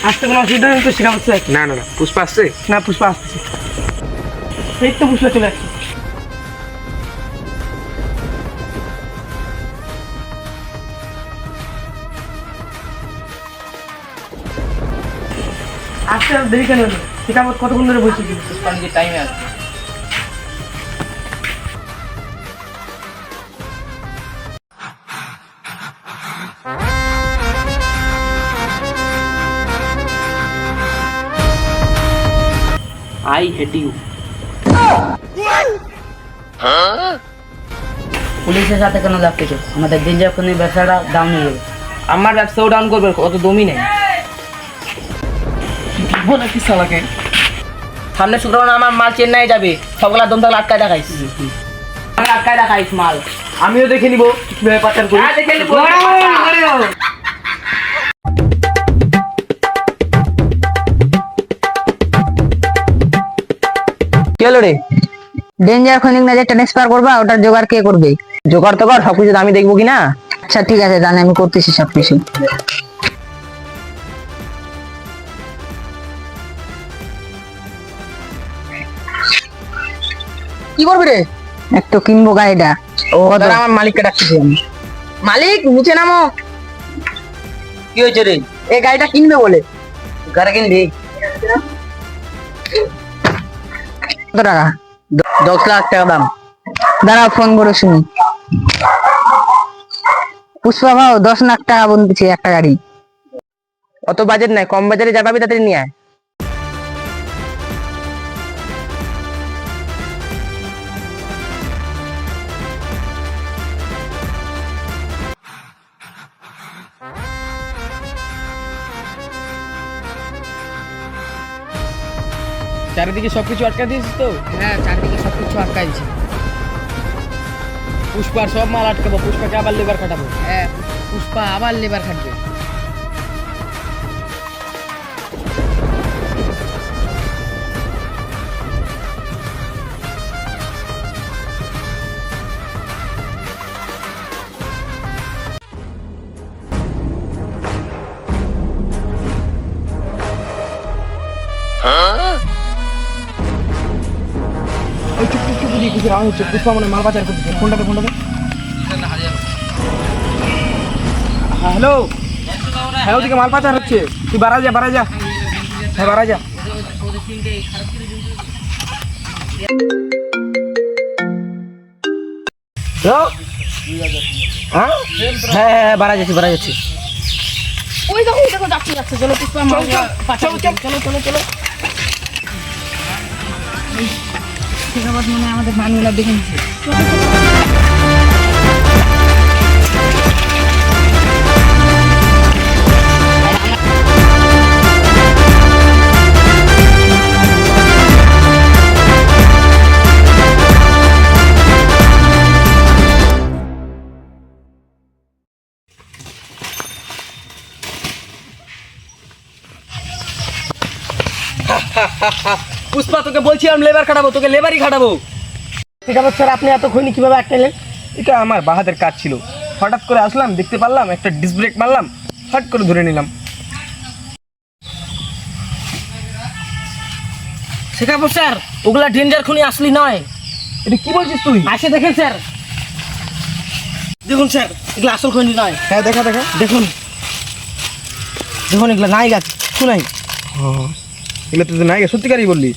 আসতে কোনো অসুবিধা নেই তো শেখাবো স্যার? না না না, পুষ্পা আসছে? না, পুষ্পা আসতেছে। এই তো পুষ্পা চলে আসছে। আসতে আর দেরি কেন হলো? শেখাবো কতক্ষণ ধরে বলছি? পুষ্পা নিজের টাইমে আসবে। I hate you. পুলিশের সাথে কেন লাগতেছে? আমাদের দিন যখন ব্যবসাটা ডাউন হয়ে যাবে। আমার ব্যবসাও ডাউন করবে, অত দমই নেই। কি সালাকে সামনে শুক্রবার আমার মাল চেন্নাই যাবে, সবগুলা দম থাকলে আটকায় দেখাইস। আটকায় দেখাইস মাল। আমিও দেখে নিবো কিভাবে পাচার করি। হ্যাঁ, দেখে নিবো। কি হলো রে? ডেঞ্জার খনিক না যে ট্রান্সফার করবা, ওটার জোগাড় কে করবে? জোগাড় তো কর, সবকিছু আমি দেখবো কিনা। আচ্ছা ঠিক আছে, জানি আমি করতেছি সবকিছু। কি করবি রে? একটু কিনবো গাড়িটা। ও দাঁড়া, আমার মালিককে ডাকতেছি আমি। মালিক, নিচে নামো। কি হয়েছে রে? এই গাড়িটা কিনবে বলে। গাড়ি কিনবি? কত টাকা? 10 লাখ টাকা দাম। দাঁড়াও, ফোন করে শুনি। পুষ্পা ভাও 10 লাখ টাকা বলতেছি একটা গাড়ি। অত বাজেট নাই, কম বাজারে যা পাবি তাড়াতাড়ি নিয়ে আয়। চারিদিকে সবকিছু আটকা দিয়েছিস তো? হ্যাঁ, চারদিকে সবকিছু আটকাইছি। পুষ্পার সব মাল আটকাবো, পুষ্পাকে আবার লেবার খাটাবো। হ্যাঁ, পুষ্পা আবার লেবার খাটবে। ওই চুপ চুপ চুপ দিয়ে কিছু আওয়াজ হচ্ছে। পুষ্পা মনে হয় মাল পাচার করতেছে। ফোনটাতে হ্যালো, হ্যাঁ ওদিকে মাল পাচার হচ্ছে। তুই বাড়া যা, বাড়া যা। হ্যাঁ বাড়া যা। হ্যালো? হ্যাঁ হ্যাঁ হ্যাঁ, বাড়া যাচ্ছি, বাড়া যাচ্ছি। ওই দেখো যাচ্ছে যাচ্ছে। চলো পুষ্পা মাল পাচার করতে। চলো চলো চলো। শেখাবাদ মনে হয় আমাদের মানগুলা দেখে নিচ্ছে। পুষ্পা, তোকে বলছিলাম লেবার খাটাবো, তোকে লেবারই খাটাবো। শেখাবত স্যার, আপনি এত খৈনি কিভাবে আটকালেন? এটা আমার বাহাদের কাজ ছিল। হঠাৎ করে আসলাম, দেখতে পারলাম, একটা ডিস ব্রেক মারলাম, হট করে ধরে নিলাম। শেখাবো স্যার, ওগুলা ডেঞ্জার খুনি আসলি নয়। এটা কি বলছিস তুই? আসে দেখেন স্যার, দেখুন স্যার, এগুলো আসল খুনি নয়। হ্যাঁ দেখা দেখা। দেখুন দেখুন, এগুলো নাই গাছ, কিছু নাই। এগুলো তুই নাই সত্যিকারই বললি?